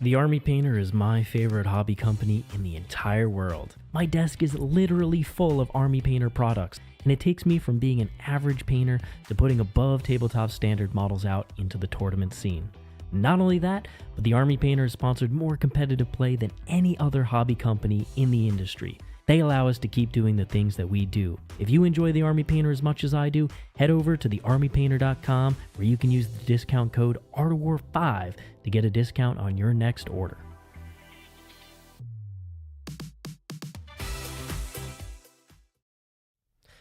The Army Painter is my favorite hobby company in the entire world. My desk is literally full of Army Painter products, and it takes me from being an average painter to putting above tabletop standard models out into the tournament scene. Not only that, but the Army Painter has sponsored more competitive play than any other hobby company in the industry. They allow us to keep doing the things that we do. If you enjoy the Army Painter as much as I do, head over to thearmypainter.com where you can use the discount code ARTOWAR5 to get a discount on your next order.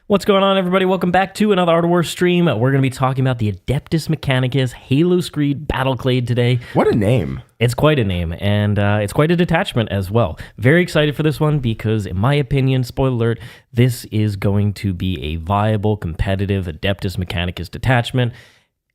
What's going on, everybody? Welcome back to another Art of War stream. We're going to be talking about the Adeptus Mechanicus Haloscreed Battle Clade today. What a name. It's quite a name, and it's quite a detachment as well. Very excited for this one because, in my opinion, spoiler alert, this is going to be a viable, competitive Adeptus Mechanicus detachment,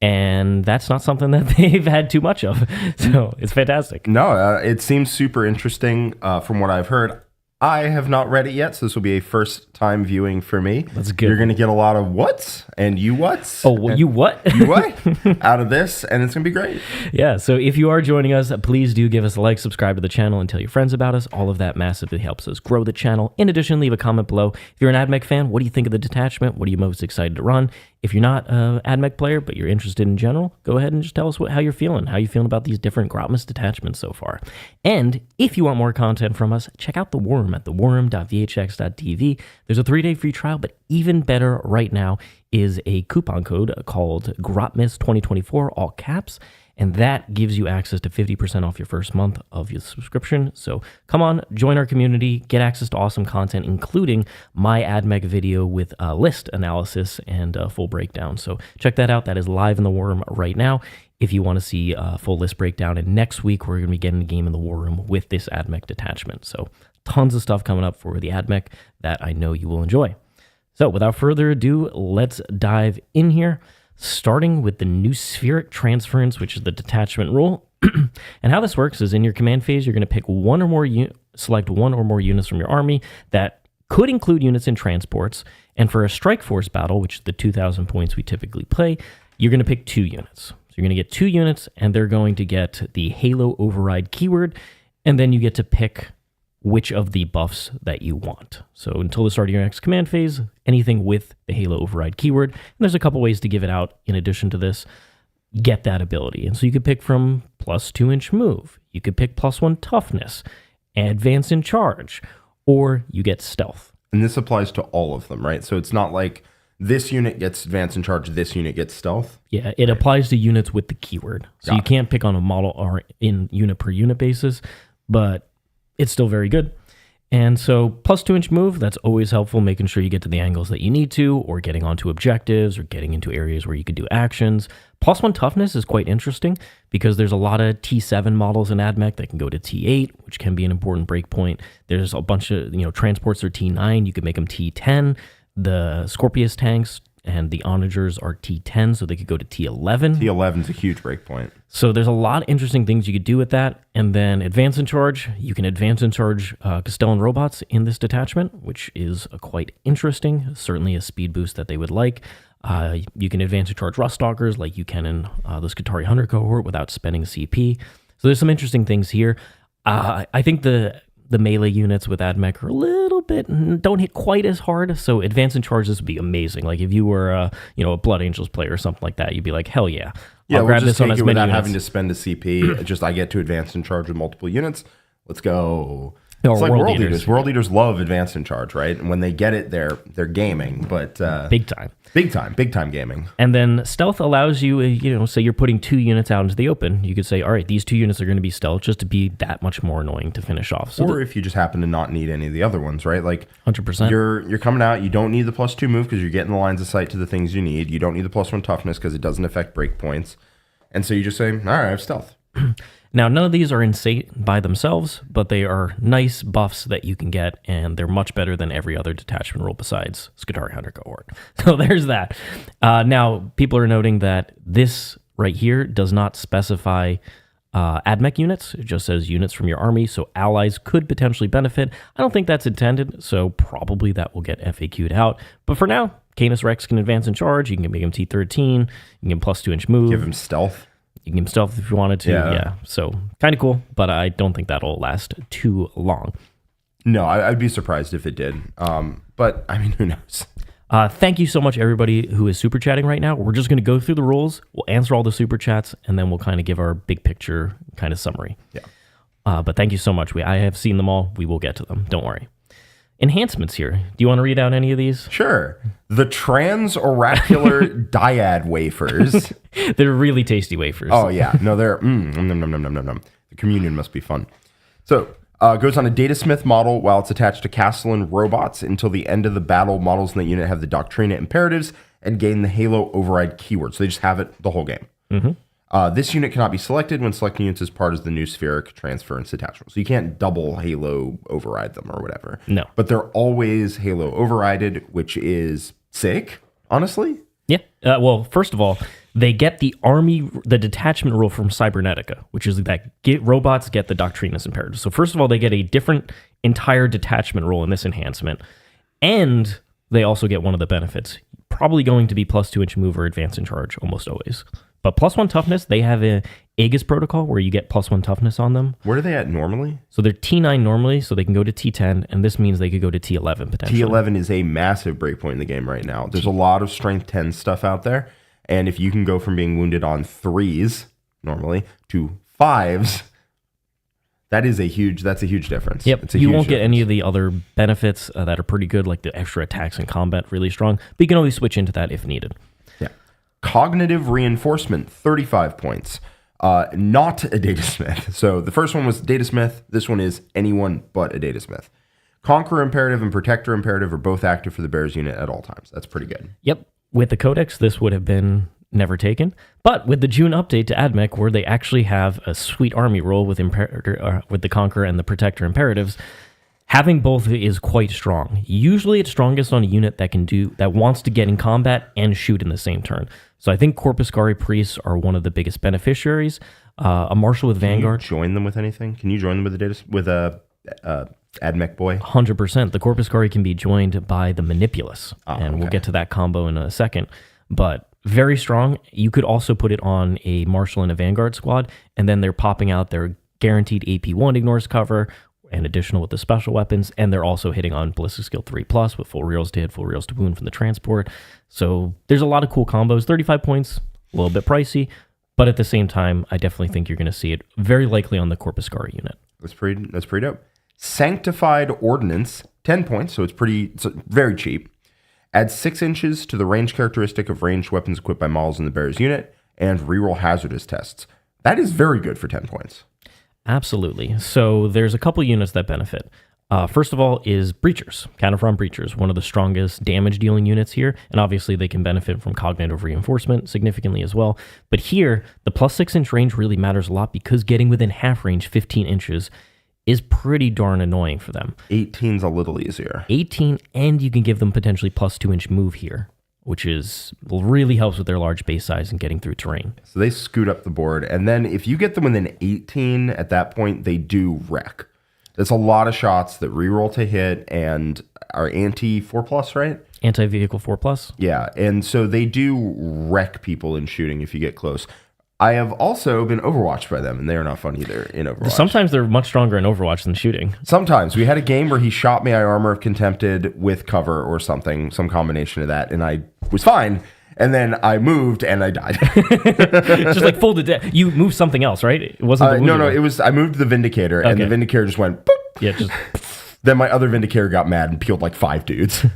and that's not something that they've had too much of, so it's fantastic. No, it seems super interesting from what I've heard. I have not read it yet, so this will be a first-time viewing for me. That's good. You're going to get a lot of whats and you whats. Oh, well, you what? You what? Out of this, and it's going to be great. Yeah, so if you are joining us, please do give us a like, subscribe to the channel, and tell your friends about us. All of that massively helps us grow the channel. In addition, leave a comment below. If you're an AdMech fan, what do you think of the detachment? What are you most excited to run? If you're not an AdMech player, but you're interested in general, go ahead and just tell us how you're feeling. How you feeling about these different Grotsmas detachments so far. And if you want more content from us, check out The Worm at theworm.vhx.tv. There's a 3-day free trial, but even better right now is a coupon code called Grotsmas 2024, all caps, and that gives you access to 50% off your first month of your subscription. So come on, join our community, get access to awesome content, including my AdMech video with list analysis and full breakdown. So check that out. That is live in The Worm right now if you want to see a full list breakdown. And next week, we're going to be getting a game in the War Room with this AdMech detachment. So tons of stuff coming up for the AdMech that I know you will enjoy. So without further ado, let's dive in here, starting with the new spheric transference, which is the detachment rule. And how this works is in your command phase, you're going to pick one or more select one or more units from your army that could include units in transports. And for a strike force battle, which is the 2,000 points we typically play, you're going to pick 2 units. So you're going to get 2 units, and they're going to get the Halo override keyword, and then you get to pick which of the buffs that you want. So until the start of your next command phase, anything with the Halo override keyword, and there's a couple ways to give it out in addition to this, get that ability. And so you could pick from plus 2-inch move, you could pick +1 toughness, advance in charge, or you get stealth. And this applies to all of them, right? So it's not like this unit gets advance in charge, this unit gets stealth. Yeah, it applies to units with the keyword. So you can't pick on a model or in unit per unit basis, but it's still very good. And so plus 2-inch move, that's always helpful, making sure you get to the angles that you need to, or getting onto objectives, or getting into areas where you could do actions. +1 toughness is quite interesting because there's a lot of T7 models in AdMech that can go to T8, which can be an important breakpoint. There's a bunch of, transports are T9, you could make them T10. The Scorpius tanks and the Onagers are T10, so they could go to T11. T11 is a huge breakpoint. So there's a lot of interesting things you could do with that. And then advance in charge. You can advance in charge Castellan robots in this detachment, which is quite interesting. Certainly a speed boost that they would like. You can advance in charge Rust Stalkers like you can in the Skitarii Hunter cohort without spending CP. So there's some interesting things here. I think the melee units with AdMech are a little bit, don't hit quite as hard, so advance in charge, this would be amazing. Like if you were a Blood Angels player or something like that, you'd be like, hell yeah. I'll grab this on as many without having to spend a CP. Just I get to advance in charge with multiple units. Let's go. Or it's like World World Eaters. Eaters. World Eaters love advance in charge, right? And when they get it, they're gaming, but big time. Big time gaming. And then stealth allows you, say you're putting 2 units out into the open. You could say, all right, these 2 units are going to be stealth just to be that much more annoying to finish off. So or if you just happen to not need any of the other ones, right? Like 100%. You're coming out, you don't need the +2 move because you're getting the lines of sight to the things you need. You don't need the +1 toughness because it doesn't affect breakpoints. And so you just say, all right, I have stealth. Now, none of these are insane by themselves, but they are nice buffs that you can get, and they're much better than every other detachment rule besides Skitarii Hunter cohort. So there's that. Now, people are noting that this right here does not specify AdMech units. It just says units from your army, so allies could potentially benefit. I don't think that's intended, so probably that will get FAQ'd out. But for now, Canis Rex can advance in charge. You can make him T13. You can get +2-inch move. Give him stealth. You can give him stealth if you wanted to. Yeah. So kind of cool, but I don't think that'll last too long. No, I'd be surprised if it did. But I mean, who knows? Thank you so much, everybody who is super chatting right now. We're just going to go through the rules. We'll answer all the super chats, and then we'll kind of give our big picture kind of summary. Yeah. But thank you so much. I have seen them all. We will get to them. Don't worry. Enhancements here. Do you want to read out any of these? Sure. The trans-oracular dyad wafers. They're really tasty wafers. Oh, yeah. No, they're... nom, nom, nom, nom, nom, nom. The communion must be fun. So... goes on a datasmith model while it's attached to Castellan robots. Until the end of the battle, models in the unit have the Doctrina imperatives and gain the Halo override keyword. So they just have it the whole game. This unit cannot be selected when selecting units as part of the new spheric transference attachment. So you can't double Halo override them or whatever. No. But they're always Halo overrided, which is sick, honestly. Yeah. Well, first of all, they get the detachment rule from Cybernetica, which is that robots get the Doctrinas imperatives. So first of all, they get a different entire detachment rule in this enhancement, and they also get one of the benefits. Probably going to be plus 2-inch move or advance in charge almost always. But plus 1 toughness, they have a Aegis protocol where you get plus 1 toughness on them. Where are they at normally? So they're T9 normally, so they can go to T10, and this means they could go to T11 potentially. T11 is a massive breakpoint in the game right now. There's a lot of strength 10 stuff out there. And if you can go from being wounded on 3s normally to 5s, that's a huge difference. Yep. You won't get any of the other benefits that are pretty good, like the extra attacks in combat, really strong. But you can always switch into that if needed. Yeah. Cognitive reinforcement, 35 points. Not a datasmith. So the first one was datasmith. This one is anyone but a datasmith. Conqueror imperative and protector imperative are both active for the Bears unit at all times. That's pretty good. Yep. With the Codex, this would have been never taken. But with the June update to AdMech, where they actually have a sweet army roll with the Conqueror and the Protector imperatives, having both is quite strong. Usually it's strongest on a unit that wants to get in combat and shoot in the same turn. So I think Corpuscari Priests are one of the biggest beneficiaries. A Marshal with Vanguard. Can you join them with anything? Can you join them with a AdMech boy? 100%. The Corpuscari can be joined by the Manipulus, and we'll get to that combo in a second. But very strong. You could also put it on a Marshal and a Vanguard squad, and then they're popping out their guaranteed AP1 ignores cover, and additional with the special weapons, and they're also hitting on Ballistic Skill 3+, with full reels to hit, full reels to wound from the transport. So there's a lot of cool combos. 35 points, a little bit pricey, but at the same time, I definitely think you're going to see it very likely on the Corpuscari unit. That's pretty dope. Sanctified Ordnance, 10 points, so it's very cheap. Adds 6 inches to the range characteristic of ranged weapons equipped by models in the Bears unit, and reroll hazardous tests. That is very good for 10 points. Absolutely. So there's a couple units that benefit. First of all is Breachers, Cataphront Breachers, one of the strongest damage-dealing units here, and obviously they can benefit from cognitive reinforcement significantly as well. But here, the plus 6-inch range really matters a lot because getting within half range, 15 inches, is pretty darn annoying for them. 18's a little easier. 18, and you can give them potentially plus 2-inch move here, which really helps with their large base size and getting through terrain. So they scoot up the board, and then if you get them within 18, at that point, they do wreck. That's a lot of shots that reroll to hit and are anti-4+, right? Anti-vehicle 4+? Yeah, and so they do wreck people in shooting if you get close. I have also been overwatched by them, and they are not fun either in Overwatch. Sometimes they're much stronger in Overwatch than shooting. Sometimes. We had a game where he shot me, I Armor of Contempted with cover or something, some combination of that, and I was fine. And then I moved, and I died. Just like full to death. You moved something else, right? It wasn't No, it was, I moved the Vindicator, and the Vindicator just went, boop. Yeah, just... Then my other Vindicator got mad and peeled like 5 dudes.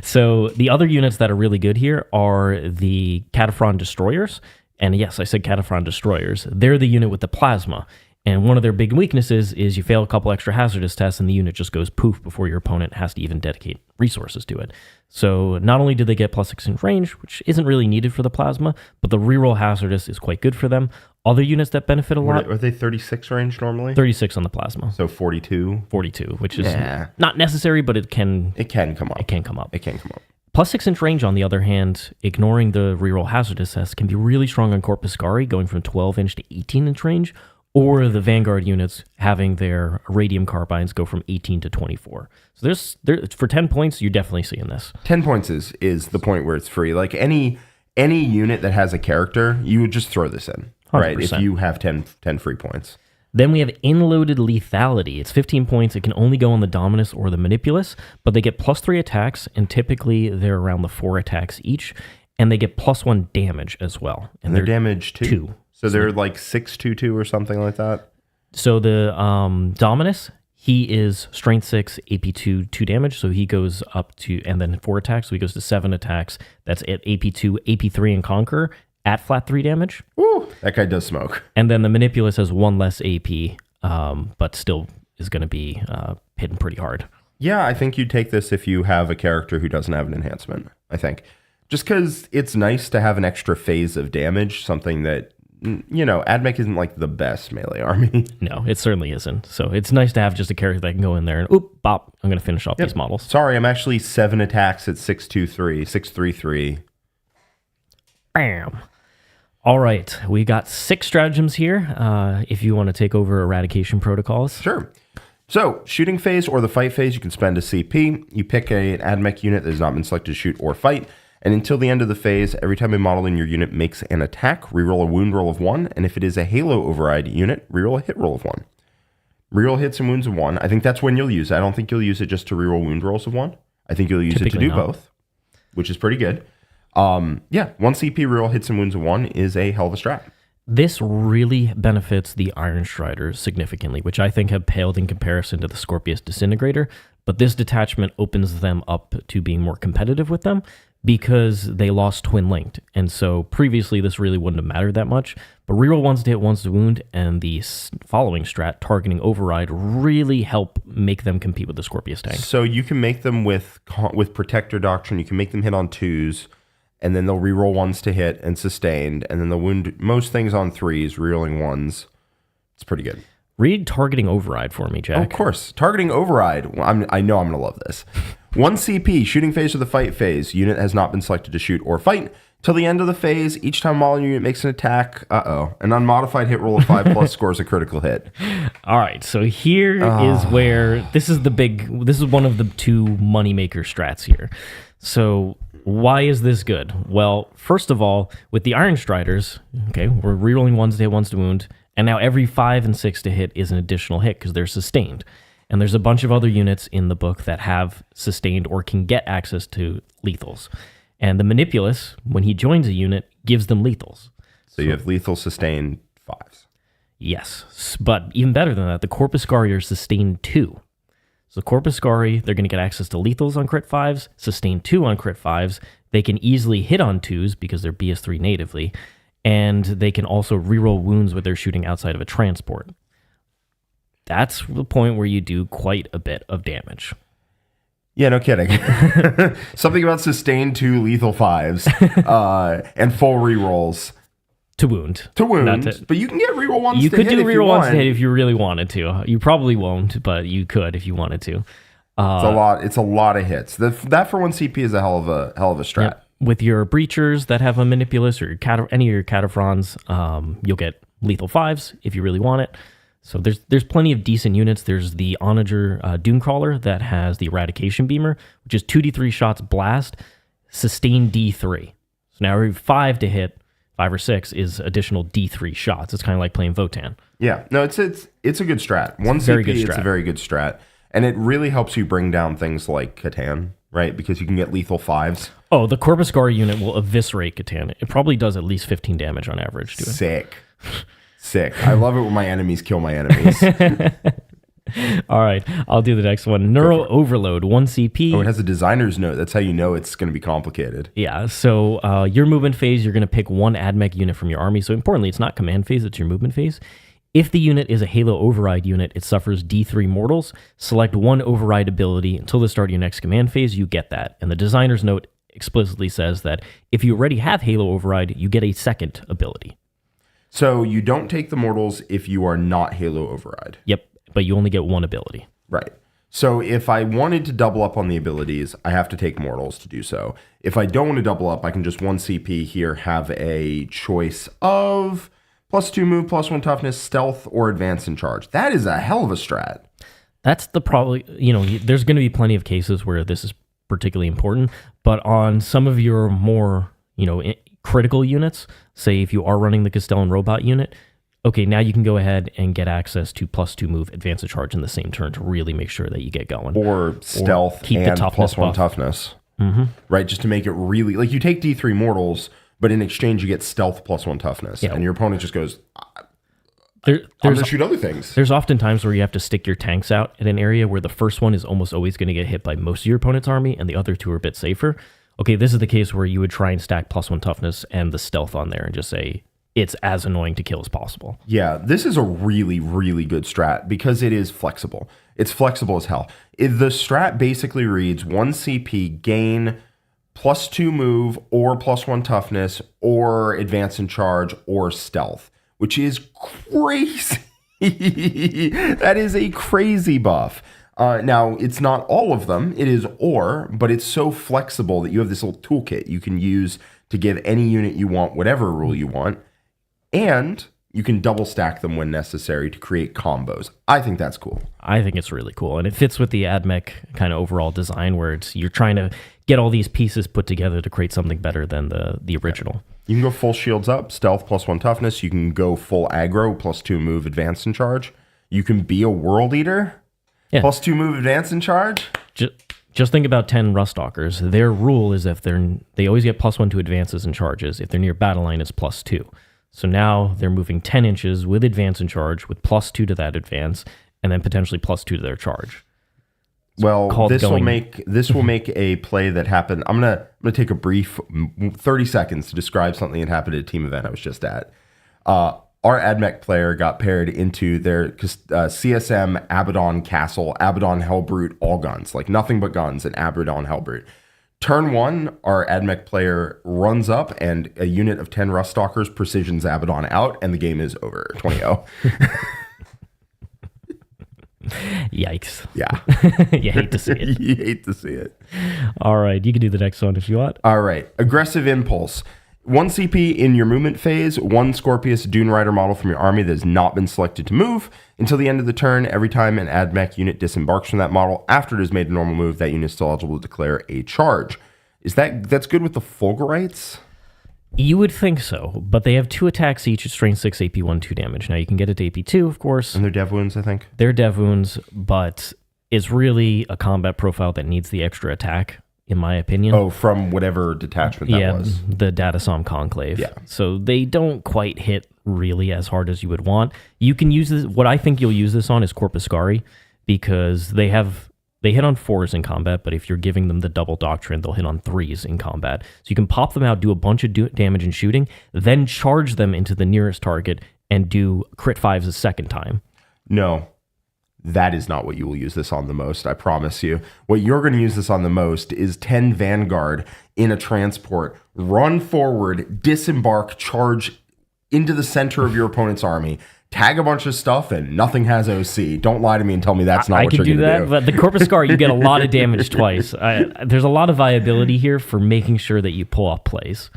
So the other units that are really good here are the Cataphront Destroyers. And yes, I said Cataphront Destroyers. They're the unit with the plasma. And one of their big weaknesses is you fail a couple extra hazardous tests and the unit just goes poof before your opponent has to even dedicate resources to it. So not only do they get plus 6 inch range, which isn't really needed for the plasma, but the reroll hazardous is quite good for them. Other units that benefit a lot. Are they 36 range normally? 36 on the plasma. So 42? 42, which is not necessary, but it can come up. It can come up. Plus 6 inch range, on the other hand, ignoring the reroll hazardous test, can be really strong on Corpuscari, going from 12 inch to 18 inch range, or the Vanguard units having their radium carbines go from 18 to 24. So for 10 points, you're definitely seeing this. 10 points is the point where it's free. Like any unit that has a character, you would just throw this in. right? If 100%. you have 10 free points. Then we have Inloaded Lethality. It's 15 points. It can only go on the Dominus or the Manipulus, but they get +3 attacks, and typically they're around the 4 attacks each, and they get +1 damage as well. And they're damage 2. 2. So they're like 6/2/2 or something like that? So the Dominus, he is Strength 6, AP 2, 2 damage, so he goes up to, and then 4 attacks, so he goes to 7 attacks. That's at AP 2, AP 3, and Conquer at flat 3 damage. Ooh, that guy does smoke. And then the Manipulus has 1 less AP, but still is going to be hitting pretty hard. Yeah, I think you'd take this if you have a character who doesn't have an enhancement, I think. Just because it's nice to have an extra phase of damage, something that, AdMech isn't like the best melee army. No, it certainly isn't. So it's nice to have just a character that can go in there and, oop, bop, I'm going to finish off these models. Sorry, I'm actually 7 attacks at 6/2/3, 6/3/3. Bam. All right, we got 6 stratagems here. If you want to take over eradication protocols. Sure. So, shooting phase or the fight phase, you can spend a CP. You pick an AdMech unit that has not been selected to shoot or fight. And until the end of the phase, every time a model in your unit makes an attack, reroll a wound roll of 1. And if it is a Halo override unit, reroll a hit roll of 1. Reroll hits and wounds of 1. I think that's when you'll use it. I don't think you'll use it just to reroll wound rolls of 1. I think you'll use it to do both, which is pretty good. 1 CP reroll hits and wounds of 1 is a hell of a strat. This really benefits the Iron Striders significantly, which I think have paled in comparison to the Scorpius Disintegrator, but this detachment opens them up to being more competitive with them because they lost Twin Linked, and so previously this really wouldn't have mattered that much, but reroll 1s to hit, 1s to wound, and the following strat, Targeting Override, really help make them compete with the Scorpius tank. So you can make them with Protector Doctrine, you can make them hit on 2s, and then they'll reroll 1s to hit and sustained, and then they'll wound most things on 3s, rerolling 1s. It's pretty good. Read Targeting Override for me, Jack. Oh, of course. Targeting Override. I know I'm going to love this. 1 CP, shooting phase or the fight phase. Unit has not been selected to shoot or fight. Till the end of the phase, each time a model in your unit makes an attack, an unmodified hit roll of 5+ scores a critical hit. All right, so here is where, this is one of the 2 moneymaker strats here. So why is this good? Well, first of all, with the Iron Striders, okay, we're rerolling 1s to hit, 1s to wound, and now every 5 and 6 to hit is an additional hit because they're sustained. And there's a bunch of other units in the book that have sustained or can get access to lethals. And the Manipulus, when he joins a unit, gives them lethals. So you have lethal sustained 5s. Yes, but even better than that, the Corpus Scari are sustained 2. So Corpus Scari, they're going to get access to lethals on crit 5s, sustain 2 on crit 5s. They can easily hit on 2s because they're BS3 natively, and they can also reroll wounds when they're shooting outside of a transport. That's the point where you do quite a bit of damage. Yeah, no kidding. Something about sustained 2 lethal 5s and full rerolls. To wound. But you can get reroll 1s you to could hit do if reroll you 1s want. to hit if you really wanted to. You probably won't, but you could if you wanted to. It's a lot of hits. That for 1 CP is a hell of a strat. Yep. With your Breachers that have a Manipulus or any of your Cataphrons, you'll get lethal 5s if you really want it. So there's plenty of decent units. There's the Onager Dunecrawler that has the Eradication Beamer, which is 2d3 shots blast, sustain D3. So now every 5 to hit, 5 or 6, is additional D3 shots. It's kind of like playing Votann. Yeah, no, it's a good strat. 1 CP, it's a very good strat. And it really helps you bring down things like Catan, right? Because you can get lethal 5s. Oh, the Corpus Scari unit will eviscerate Catan. It probably does at least 15 damage on average to it. Sick. I love it when my enemies kill my enemies. All right, I'll do the next one. Neuro Overload, 1 CP. Oh, it has a designer's note. That's how you know it's going to be complicated. Yeah, so your movement phase, you're going to pick 1 AdMech unit from your army. So importantly, it's not command phase, it's your movement phase. If the unit is a Halo Override unit, it suffers D3 mortals. Select 1 override ability until the start of your next command phase, you get that. And the designer's note explicitly says that if you already have Halo Override, you get a second ability. So you don't take the mortals if you are not Halo Override. Yep, but you only get 1 ability. Right. So if I wanted to double up on the abilities, I have to take mortals to do so. If I don't want to double up, I can just 1 CP here have a choice of +2 move, +1 toughness, stealth, or advance in charge. That is a hell of a strat. That's the probably, there's going to be plenty of cases where this is particularly important, but on some of your more, critical units, say if you are running the Castellan robot unit, okay, now you can go ahead and get access to +2 move, advance and charge in the same turn to really make sure that you get going. Or stealth keep and the toughness +1 buff. toughness. Right? Just to make it really, like you take D3 mortals, but in exchange you get stealth +1 toughness. Yeah. And your opponent just goes, There's I'm going to shoot other things. There's often times where you have to stick your tanks out in an area where the first one is almost always going to get hit by most of your opponent's army and the other two are a bit safer. Okay, this is the case where you would try and stack +1 toughness and the stealth on there and just say it's as annoying to kill as possible. Yeah, this is a really, really good strat because it is flexible. It's flexible as hell. The strat basically reads 1 CP, gain +2 move or +1 toughness or advance and charge or stealth, which is crazy. That is a crazy buff. Now, it's not all of them. It is but it's so flexible that you have this little toolkit you can use to give any unit you want, whatever rule you want. And you can double stack them when necessary to create combos. I think that's cool. I think it's really cool. And it fits with the AdMech kind of overall design where you're trying to get all these pieces put together to create something better than the original. You can go full shields up, stealth +1 toughness. You can go full aggro, +2 move, advance and charge. You can be a world eater, +2 move, advance and charge. Just think about 10 Ruststalkers. Their rule is if they always get +1 to advances and charges. If they're near battle line, it's +2. So now they're moving 10 inches with advance and charge with +2 to that advance, and then potentially +2 to their charge. Well, this will make a play that happened. I'm gonna take a brief 30 seconds to describe something that happened at a team event I was just at. Our AdMech player got paired into their CSM Abaddon Castle, Abaddon Hellbrute, all guns, like nothing but guns, and Abaddon Hellbrute. Turn 1, our AdMech player runs up and a unit of 10 Ruststalkers precisions Abaddon out, and the game is over, 20-0. Yikes. Yeah. You hate to see it. You hate to see it. All right, you can do the next one if you want. All right. Aggressive Impulse. 1 CP in your movement phase, 1 Scorpius Dune Rider model from your army that has not been selected to move. Until the end of the turn, every time an AdMech unit disembarks from that model, after it has made a normal move, that unit is still eligible to declare a charge. That's good with the Fulgurites? You would think so, but they have 2 attacks each at strength 6, AP 1, 2 damage. Now you can get it to AP 2, of course. And they're dev wounds, I think. They're dev wounds, but it's really a combat profile that needs the extra attack, in my opinion. Oh, from whatever detachment that was. The Datasom Conclave. Yeah. So they don't quite hit really as hard as you would want. You can use this. What I think you'll use this on is Corpuscari, because they hit on 4s in combat, but if you're giving them the double doctrine, they'll hit on 3s in combat. So you can pop them out, do a bunch of damage and shooting, then charge them into the nearest target and do crit 5s a second time. No. That is not what you will use this on the most, I promise you. What you're going to use this on the most is 10 Vanguard in a transport, run forward, disembark, charge into the center of your opponent's army, tag a bunch of stuff, and nothing has OC. Don't lie to me and tell me that's not what you're going to do. I can do that, but the Corpus Scar, you get a lot of damage twice. There's a lot of viability here for making sure that you pull off plays.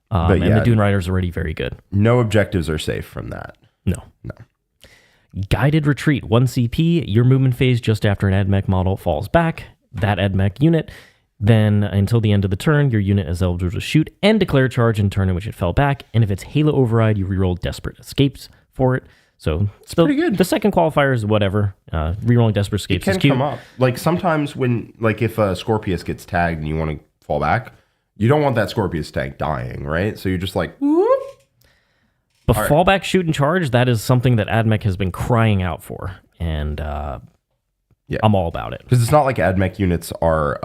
And the Dune Rider is already very good. No objectives are safe from that. No. Guided Retreat, 1 CP, your movement phase just after an AdMech model falls back, that AdMech unit, then until the end of the turn, your unit is eligible to shoot and declare charge in turn in which it fell back, and if it's Halo Override, you reroll Desperate Escapes for it. So it's pretty good. The second qualifier is whatever. Rerolling Desperate Escapes is cute. It can come up. Like sometimes when, like if a Scorpius gets tagged and you want to fall back, you don't want that Scorpius tag dying, right? So you're just like, whoop. But fallback, shoot, and charge, that is something that AdMech has been crying out for. And I'm all about it. Because it's not like AdMech units are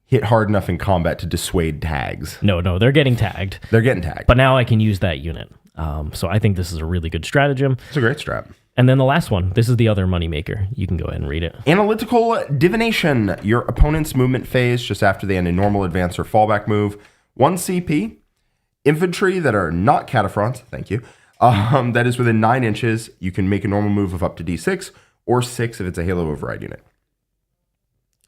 hit hard enough in combat to dissuade tags. No, they're getting tagged. They're getting tagged. But now I can use that unit. So I think this is a really good stratagem. It's a great strat. And then the last one. This is the other moneymaker. You can go ahead and read it. Analytical Divination. Your opponent's movement phase just after they end a normal advance or fallback move. 1 CP. Infantry that are not Cataphrons, thank you, that is within 9 inches, you can make a normal move of up to D6, or 6 if it's a Halo Override unit.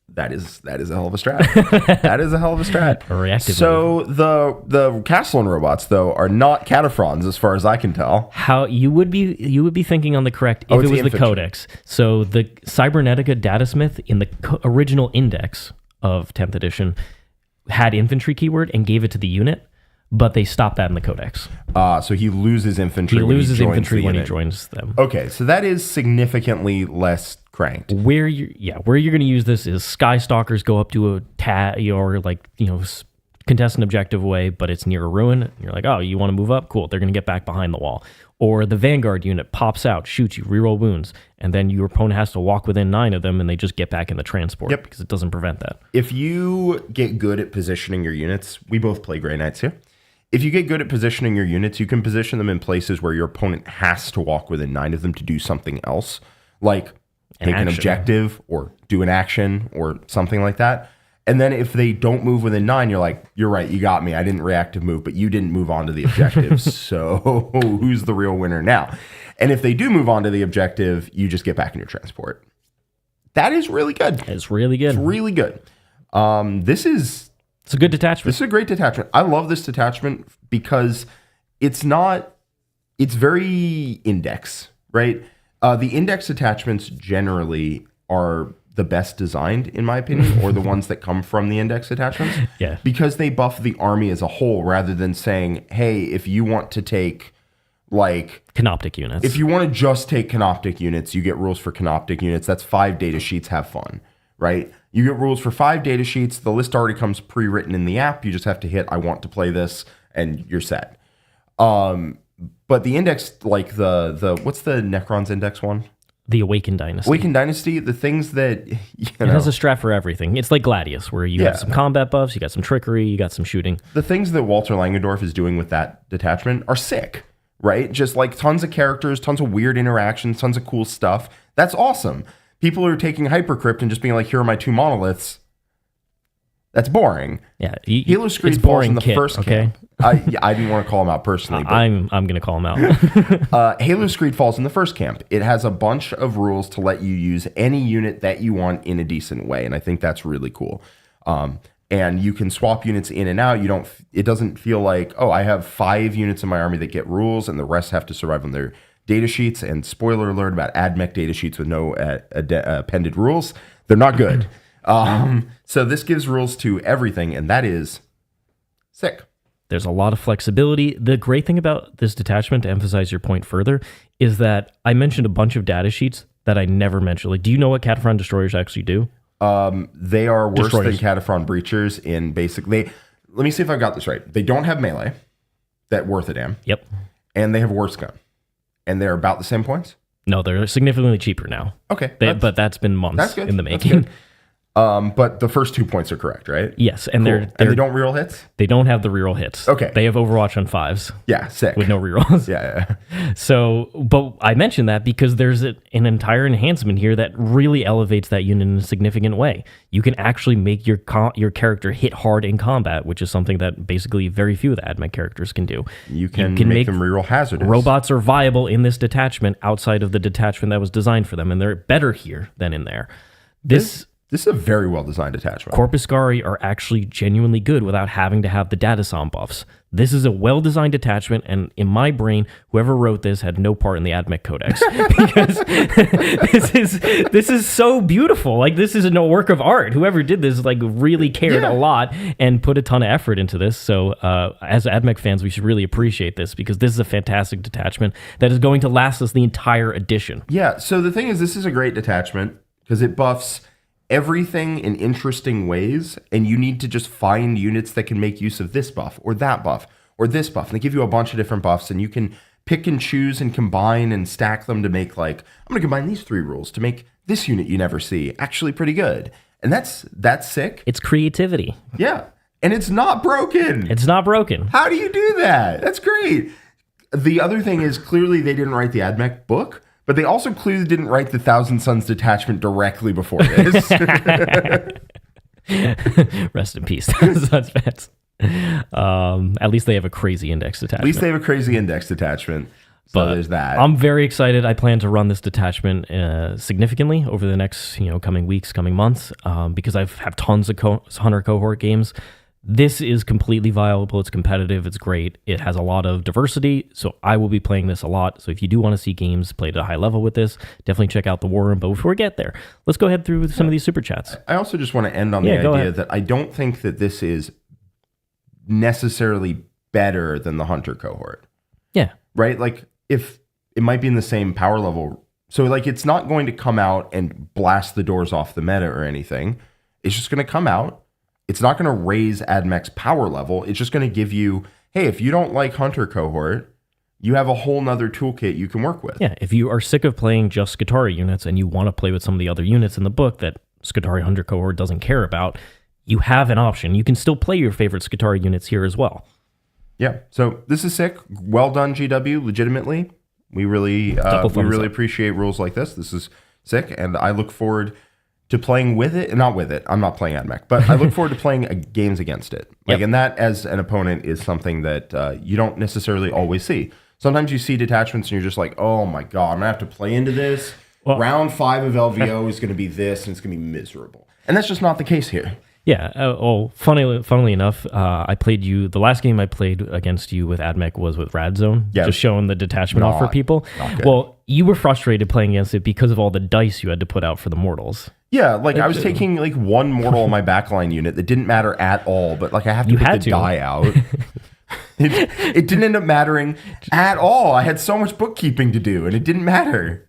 That is a hell of a strat. That is a hell of a strat. So the Castellan robots, though, are not Cataphrons as far as I can tell. How you would be thinking on the correct if it was the Codex. So the Cybernetica Datasmith in the original index of 10th edition had infantry keyword and gave it to the unit. but they stop that in the codex. So he loses infantry. He loses infantry when he unit. joins them. Okay, so that is significantly less cranked. Where you're going to use this is Sky Stalkers go up to a or contest an objective away, but it's near a ruin. And you're like, oh, you want to move up? Cool. They're going to get back behind the wall. Or the Vanguard unit pops out, shoots you, reroll wounds, and then your opponent has to walk within 9 of them, and they just get back in the transport because it doesn't prevent that. If you get good at positioning your units, we both play Grey Knights here. If you get good at positioning your units, you can position them in places where your opponent has to walk within 9 of them to do something else, like take an objective or do an action or something like that. And then if they don't move within 9, you're like, you're right, you got me. I didn't reactive move, but you didn't move on to the objective. So who's the real winner now? And if they do move on to the objective, you just get back in your transport. That is really good. It's really good. It's really good. It's a good detachment. This is a great detachment. I love this detachment because it's very index, right? The index detachments generally are the best designed, in my opinion, or the ones that come from the index detachments. Yeah. Because they buff the army as a whole rather than saying, hey, if you want to take Canoptic units. If you want to just take Canoptic units, you get rules for Canoptic units. That's 5 data sheets. Have fun, right? You get rules for 5 data sheets. The list already comes pre-written in the app. You just have to hit, I want to play this, and you're set. But the index, like the what's the Necron's index one? The Awakened Dynasty. Awakened Dynasty, the things that, it has a strat for everything. It's like Gladius, where you have some combat buffs, you got some trickery, you got some shooting. The things that Walter Langendorf is doing with that detachment are sick, right? Just like tons of characters, tons of weird interactions, tons of cool stuff. That's awesome. People are taking Hypercrypt and just being like, here are my 2 monoliths. That's boring. Yeah. Haloscreed falls in the first camp. I didn't want to call him out personally. But I'm going to call him out. Haloscreed falls in the first camp. It has a bunch of rules to let you use any unit that you want in a decent way, and I think that's really cool. And you can swap units in and out. It doesned feel like, oh, I have 5 units in my army that get rules, and the rest have to survive on their data sheets. And spoiler alert about AdMech data sheets with no appended rules. They're not good. So this gives rules to everything, and that is sick. There's a lot of flexibility. The great thing about this detachment, to emphasize your point further, is that I mentioned a bunch of data sheets that I never mentioned. Like, do you know what Cataphrone Destroyers actually do? They are worse than Cataphrone Breachers in basically. Let me see if I've got this right. They don't have melee, that worth a damn. Yep. And they have a worse gun. And they're about the same points? No, they're significantly cheaper now. Okay. But that's been months in the making. That's good. But the first 2 points are correct, right? Yes, and cool. And they don't reroll hits? They don't have the reroll hits. Okay. They have Overwatch on 5s. Yeah, sick. With no rerolls. Yeah. So, but I mentioned that because there's an entire enhancement here that really elevates that unit in a significant way. You can actually make your character hit hard in combat, which is something that basically very few of the AdMech characters can do. You can make them reroll hazardous. Robots are viable in this detachment outside of the detachment that was designed for them, and they're better here than in there. This is a very well-designed detachment. Corpuscari are actually genuinely good without having to have the Datasom buffs. This is a well-designed detachment, and in my brain, whoever wrote this had no part in the AdMech Codex. Because this is so beautiful. Like, this is a work of art. Whoever did this, really cared a lot and put a ton of effort into this. So, as AdMech fans, we should really appreciate this, because this is a fantastic detachment that is going to last us the entire edition. Yeah, so the thing is, this is a great detachment, because it buffs everything in interesting ways, and you need to just find units that can make use of this buff or that buff or this buff. And they give you a bunch of different buffs, and you can pick and choose and combine and stack them to make, I'm going to combine these 3 rules to make this unit you never see actually pretty good. And that's sick. It's creativity. Yeah. And it's not broken. It's not broken. How do you do that? That's great. The other thing is, clearly they didn't write the AdMech book, but they also clearly didn't write the Thousand Suns detachment directly before this. Rest in peace, Suns fans. At least they have a crazy index detachment. So there's that. I'm very excited. I plan to run this detachment significantly over the next coming weeks, coming months, because I have tons of Hunter cohort games. This is completely viable. It's competitive. It's great. It has a lot of diversity, so I will be playing this a lot. So if you do want to see games played at a high level with this, definitely check out the War Room. But before we get there, let's go ahead through some of these super chats. I also just want to end on the idea that I don't think that this is necessarily better than the Hunter cohort. Yeah. Right? Like, if it might be in the same power level. So, like, it's not going to come out and blast the doors off the meta or anything. It's just going to come out. It's not going to raise AdMech's power level. It's just going to give you, hey, if you don't like Hunter cohort, you have a whole nother toolkit you can work with. Yeah, if you are sick of playing just Skitarii units and you want to play with some of the other units in the book that Skitarii Hunter cohort doesn't care about, you have an option. You can still play your favorite Skitarii units here as well. Yeah, so this is sick. Well done, GW, legitimately. We really appreciate rules like this. This is sick, and I look forward to playing with it. Not with it. I'm not playing AdMech, but I look forward to playing games against it. Like, and that as an opponent is something that you don't necessarily always see. Sometimes you see detachments and you're just like, oh my God, I'm going to have to play into this. Well, round 5 of LVO is going to be this, and it's going to be miserable. And that's just not the case here. Yeah. Funnily enough, I played you. The last game I played against you with AdMech was with Radzone, just showing the detachment off for people. Well, you were frustrated playing against it because of all the dice you had to put out for the mortals. Yeah, like I was taking like one mortal on my backline unit that didn't matter at all, but like I have to put the die out. It didn't end up mattering at all. I had so much bookkeeping to do, and it didn't matter.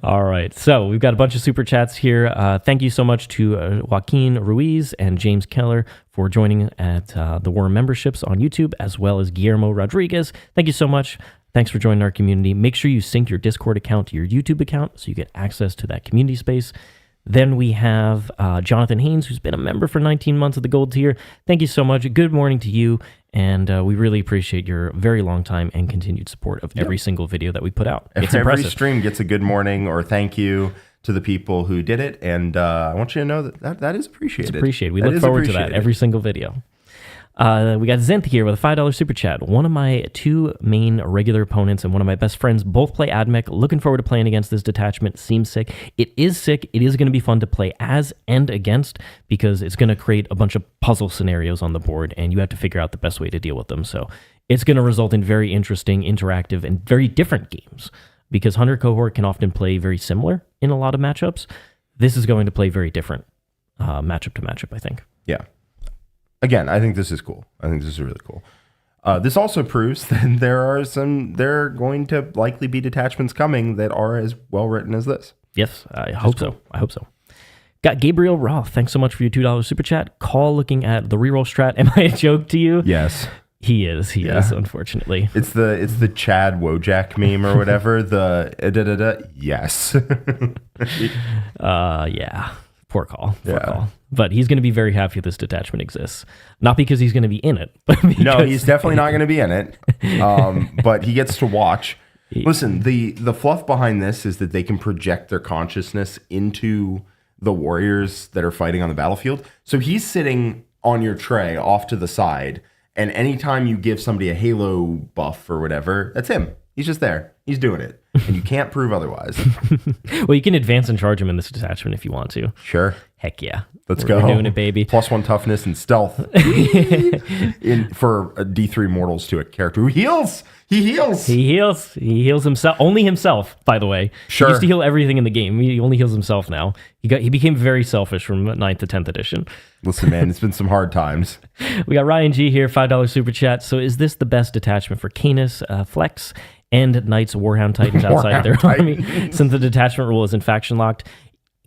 All right, so we've got a bunch of super chats here. Thank you so much to Joaquin Ruiz and James Keller for joining at the Worm memberships on YouTube, as well as Guillermo Rodriguez. Thank you so much. Thanks for joining our community. Make sure you sync your Discord account to your YouTube account so you get access to that community space. Then we have Jonathan Haynes, who's been a member for 19 months of the Gold tier. Thank you so much. Good morning to you. And we really appreciate your very long time and continued support of every single video that we put out. It's every stream gets a good morning or thank you to the people who did it. And I want you to know that is appreciated. It's appreciated. We look forward to that every single video. We got Zenth here with a $5 super chat. One of my 2 main regular opponents and one of my best friends both play AdMech. Looking forward to playing against this detachment. Seems sick. It is sick. It is going to be fun to play as and against because it's going to create a bunch of puzzle scenarios on the board and you have to figure out the best way to deal with them. So it's going to result in very interesting, interactive, and very different games because Hunter cohort can often play very similar in a lot of matchups. This is going to play very different matchup to matchup, I think. Yeah. Again, I think this is cool. I think this is really cool. This also proves that there are going to likely be detachments coming that are as well written as this. Yes, I hope so. I hope so. Got Gabriel Roth. Thanks so much for your $2 super chat. Call looking at the reroll strat. Am I a joke to you? Yes. He is, unfortunately. It's the Chad Wojak meme or whatever. Yes. Yeah. Poor call. But he's going to be very happy this detachment exists. Not because he's going to be in it. But no, he's definitely not going to be in it. But he gets to watch. Listen, the fluff behind this is that they can project their consciousness into the warriors that are fighting on the battlefield. So he's sitting on your tray off to the side. And anytime you give somebody a halo buff or whatever, that's him. He's just there. He's doing it. And you can't prove otherwise. Well, you can advance and charge him in this detachment if you want to. Sure. Heck yeah. Let's go. We're doing it, baby. +1 toughness and stealth for D3 mortals to a character who heals. He heals. He heals himself. Only himself, by the way. Sure. He used to heal everything in the game. He only heals himself now. He became very selfish from 9th to 10th edition. Listen, man, it's been some hard times. We got Ryan G here, $5 super chat. So is this the best detachment for Canis, Flex, and Knights Warhound Titans outside their army since the detachment rule isn't faction locked?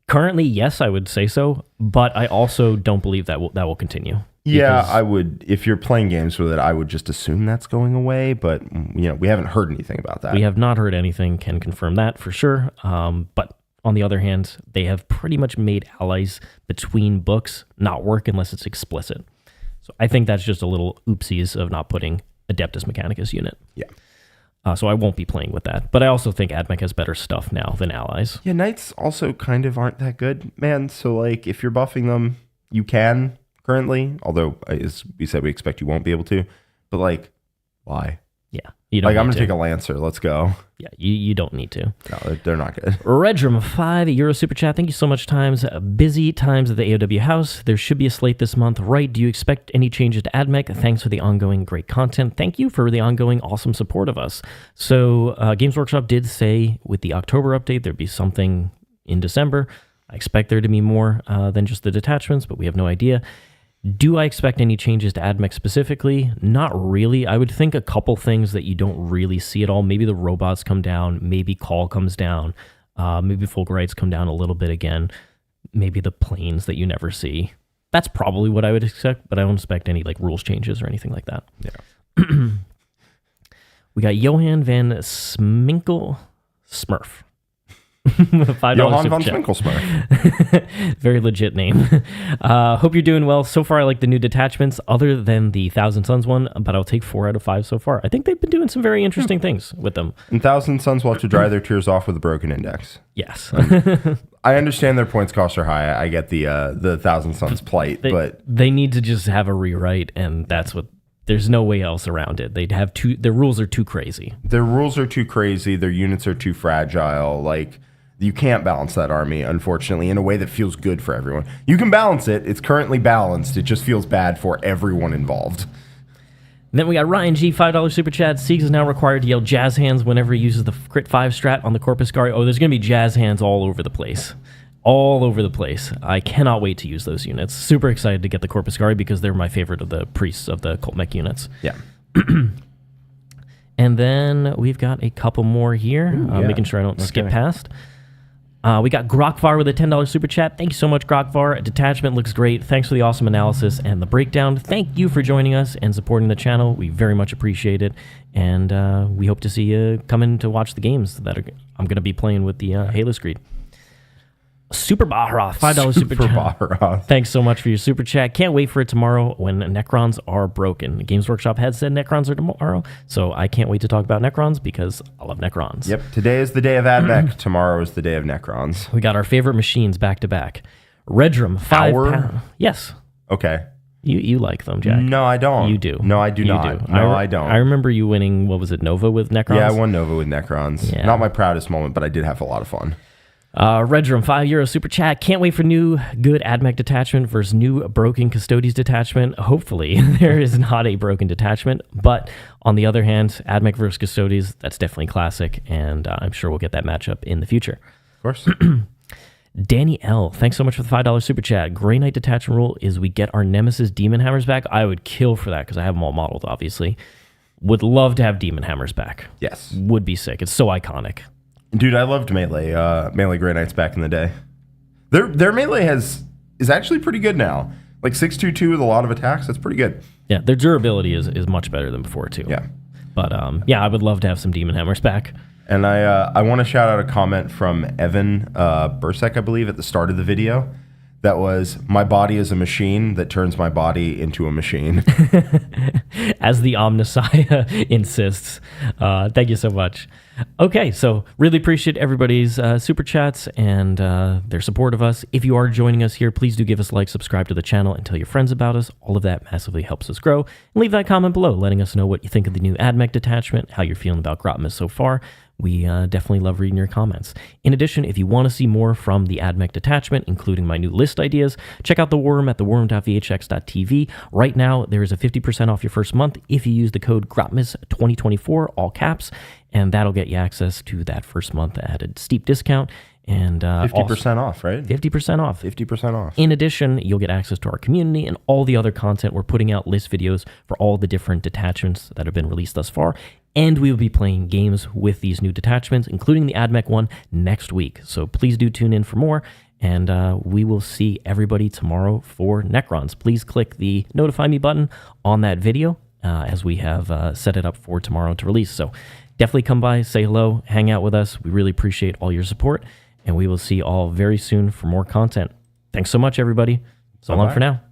Currently, yes, I would say so, but I also don't believe that will continue. Yeah, I would. If you're playing games with it, I would just assume that's going away, but we haven't heard anything about that. We have not heard anything, can confirm that for sure. But on the other hand, they have pretty much made allies between books not work unless it's explicit. So I think that's just a little oopsies of not putting Adeptus Mechanicus unit. Yeah. So I won't be playing with that. But I also think AdMech has better stuff now than allies. Yeah, Knights also kind of aren't that good, man. So, like, if you're buffing them, you can currently. Although, as we said, we expect you won't be able to. But, like, why? Yeah. You don't I'm going to take a Lancer. Let's go. Yeah, you don't need to. No, they're not good. Redrum, €5 super chat. Thank you so much, times. Busy times at the AOW house. There should be a slate this month, right? Do you expect any changes to AdMech? Thanks for the ongoing great content. Thank you for the ongoing awesome support of us. So Games Workshop did say with the October update, there'd be something in December. I expect there to be more than just the detachments, but we have no idea. Do I expect any changes to AdMech specifically? Not really. I would think a couple things that you don't really see at all. Maybe the robots come down. Maybe Call comes down. Maybe Fulgurites come down a little bit again. Maybe the planes that you never see. That's probably what I would expect, but I don't expect any like rules changes or anything like that. Yeah. We got Johan Van Sminkel Smurf. $5 Johan super von chat. Sminkel. Very legit name. Hope you're doing well. So far, I like the new detachments other than the Thousand Suns one, but I'll take 4 out of 5 so far. I think they've been doing some very interesting things with them. And Thousand Suns will have to dry their tears off with a broken index. Yes. I understand their points costs are high. I get the Thousand Suns plight, but they need to just have a rewrite, and that's what. There's no way else around it. They'd have their rules are too crazy. Their rules are too crazy. Their units are too fragile. Like, you can't balance that army, unfortunately, in a way that feels good for everyone. You can balance it. It's currently balanced. It just feels bad for everyone involved. And then we got Ryan G, $5 super chat. Siegs is now required to yell jazz hands whenever he uses the crit 5 strat on the Corpus Guard. Oh, there's going to be jazz hands all over the place. All over the place. I cannot wait to use those units. Super excited to get the Corpus Guard because they're my favorite of the priests of the cult mech units. Yeah. And then we've got a couple more here, making sure I don't skip past. We got Grokvar with a $10 super chat. Thank you so much, Grokvar. Detachment looks great. Thanks for the awesome analysis and the breakdown. Thank you for joining us and supporting the channel. We very much appreciate it. And we hope to see you come in to watch the games that I'm going to be playing with the Haloscreed. Super Baharoth, $5 super chat. Baharoth. Thanks so much for your super chat. Can't wait for it tomorrow when Necrons are broken. Games Workshop had said Necrons are tomorrow, so I can't wait to talk about Necrons because I love Necrons. Yep. Today is the day of AdMech. Tomorrow is the day of Necrons. We got our favorite machines back to back. Redrum, £5. Yes. Okay. You like them, Jack. No, I don't. You do. No, I do not. No, I don't. I remember you winning, what was it, Nova with Necrons? Yeah, I won Nova with Necrons. Yeah. Not my proudest moment, but I did have a lot of fun. Redrum, €5 super chat. Can't wait for new good AdMech detachment versus new broken Custodes detachment. Hopefully, there is not a broken detachment. But on the other hand, AdMech versus Custodes, that's definitely classic. And I'm sure we'll get that matchup in the future. Of course. Danny L, thanks so much for the $5 super chat. Grey Knight detachment rule is we get our Nemesis Demon Hammers back. I would kill for that because I have them all modeled, obviously. Would love to have Demon Hammers back. Yes. Would be sick. It's so iconic. Dude, I loved melee Grey Knights back in the day. Their melee is actually pretty good now. Like 622 with a lot of attacks, that's pretty good. Yeah, their durability is much better than before too. Yeah. But yeah, I would love to have some Demon Hammers back. And I want to shout out a comment from Evan Bursek, I believe, at the start of the video. That was, my body is a machine that turns my body into a machine. As the Omnissiah insists. Thank you so much. Okay, so really appreciate everybody's super chats and their support of us. If you are joining us here, please do give us a like, subscribe to the channel, and tell your friends about us. All of that massively helps us grow. And leave that comment below, letting us know what you think of the new AdMech detachment, how you're feeling about Grotsmas so far. We definitely love reading your comments. In addition, if you want to see more from the AdMech detachment, including my new list ideas, check out The Worm at theworm.vhx.tv. Right now, there is a 50% off your first month if you use the code GROTMAS2024, all caps, and that'll get you access to that first month at a steep discount. And 50% off, right? 50% off. 50% off. In addition, you'll get access to our community and all the other content. We're putting out list videos for all the different detachments that have been released thus far. And we will be playing games with these new detachments, including the AdMech one, next week. So please do tune in for more. And we will see everybody tomorrow for Necrons. Please click the notify me button on that video as we have set it up for tomorrow to release. So definitely come by, say hello, hang out with us. We really appreciate all your support. And we will see you all very soon for more content. Thanks so much, everybody. So long for now.